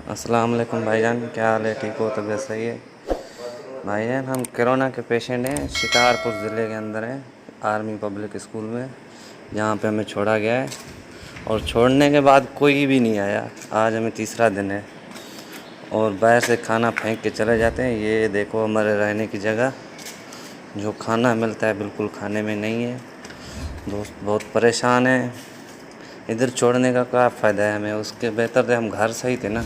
अस्सलाम वालेकुम भाईजान, क्या हाल है? ठीक हो? तबीयत सही है? भाईजान हम कोरोना के पेशेंट हैं, शिकारपुर ज़िले के अंदर हैं, आर्मी पब्लिक स्कूल में, जहाँ पे हमें छोड़ा गया है। और छोड़ने के बाद कोई भी नहीं आया। आज हमें तीसरा दिन है और बाहर से खाना फेंक के चले जाते हैं। ये देखो हमारे रहने की जगह, जो खाना मिलता है बिल्कुल खाने में नहीं है। दोस्त बहुत परेशान हैं। इधर छोड़ने का क्या फ़ायदा है हमें? उसके बेहतर थे हम घर सही थे ना।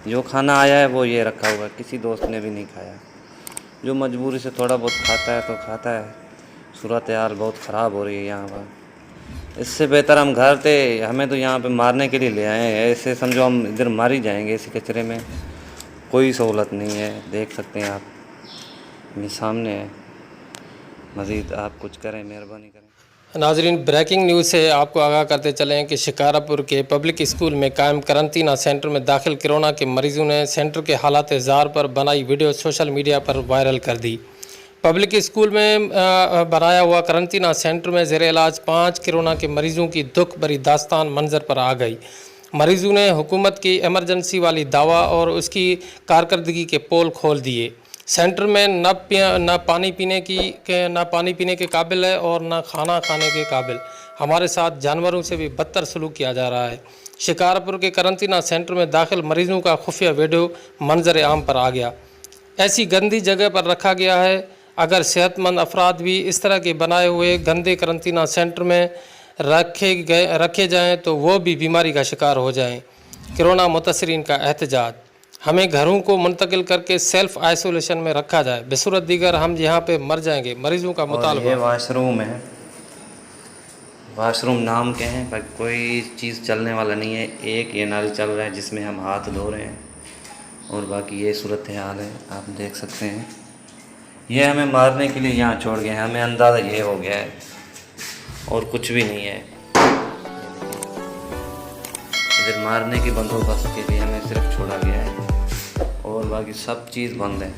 जो खाना आया है वो ये रखा हुआ है, किसी दोस्त ने भी नहीं खाया। जो मजबूरी से थोड़ा बहुत खाता है तो खाता है। सूरत हाल बहुत ख़राब हो रही है यहाँ पर। इससे बेहतर हम घर थे। हमें तो यहाँ पे मारने के लिए ले आए हैं। ऐसे समझो हम इधर मार ही जाएंगे इसी कचरे में। कोई सहूलत नहीं है, देख सकते हैं आप, मेरे सामने है। मज़ीद आप कुछ करें, मेहरबानी करें। नाजरीन, ब्रेकिंग न्यूज़ से आपको आगाह करते चलें कि शिकारपुर के पब्लिक स्कूल में कायम करंतना सेंटर में दाखिल कोरोना के मरीजों ने सेंटर के हालात ज़ार पर बनाई वीडियो सोशल मीडिया पर वायरल कर दी। पब्लिक स्कूल में बनाया हुआ करंतना सेंटर में ज़ेर इलाज 5 कोरोना के मरीजों की दुख भरी दास्तान मंजर पर आ गई। मरीजों ने हुकूमत की एमरजेंसी वाली दावा और उसकी कारकर्दगी के पोल खोल दिए। सेंटर में न पानी पीने के काबिल है और न खाना खाने के काबिल। हमारे साथ जानवरों से भी बदतर सलूक किया जा रहा है। शिकारपुर के करंतना सेंटर में दाखिल मरीजों का खुफिया वीडियो मंजर आम पर आ गया। ऐसी गंदी जगह पर रखा गया है। अगर सेहतमंद अफराद भी इस तरह के बनाए हुए गंदे करंतना सेंटर में रखे जाएँ तो वो भी बीमारी का शिकार हो जाएँ। कोरोना मुतासरीन का एहतजाज, हमें घरों को मुंतकिल करके सेल्फ आइसोलेशन में रखा जाए, बेसूरत दीगर हम यहाँ पे मर जाएंगे। मरीजों का मुतालबा। ये वाशरूम है, वाशरूम नाम के हैं पर कोई चीज़ चलने वाला नहीं है। एक ये नल चल रहा है जिसमें हम हाथ धो रहे हैं और बाकी ये सूरत हाल है, आप देख सकते हैं। ये हमें मारने के लिए यहाँ छोड़ गए हैं, हमें अंदाज़ा ये हो गया है और कुछ भी नहीं है। इधर मारने के बंदोबस्त के लिए हमें सिर्फ छोड़ा गया है और बाकी सब चीज़ बंद है।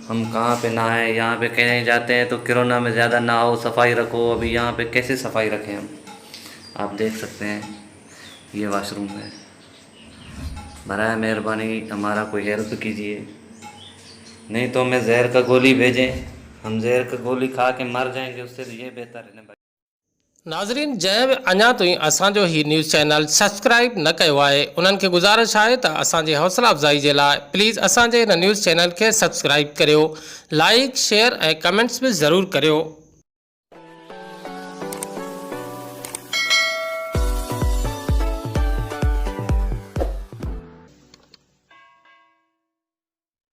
हम कहाँ पे नहाएं? यहाँ पे कहीं जाते हैं तो कोरोना में ज़्यादा नहाओ, सफाई रखो। अभी यहाँ पे कैसे सफाई रखें हम? आप देख सकते हैं ये वाशरूम है। बराए मेहरबानी हमारा कोई हेल्प कीजिए, नहीं तो हमें जहर का गोली भेजें। हम जहर का गोली खा के मर जाएंगे, उससे तो ये बेहतर है ना भाई। नाज़रीन, जंहिं अञा ताईं असांजो ही न्यूज़ चैनल सब्सक्राइब न कयो आहे, उन्हनि खे गुज़ारिश आहे त असांजे हौसला अफ़ज़ाई जे लाइ प्लीज़ असांजे हिन न्यूज़ चैनल खे सब्सक्राइब करियो, लाइक शेयर ऐं कमेंट्स बि ज़रूरु करियो।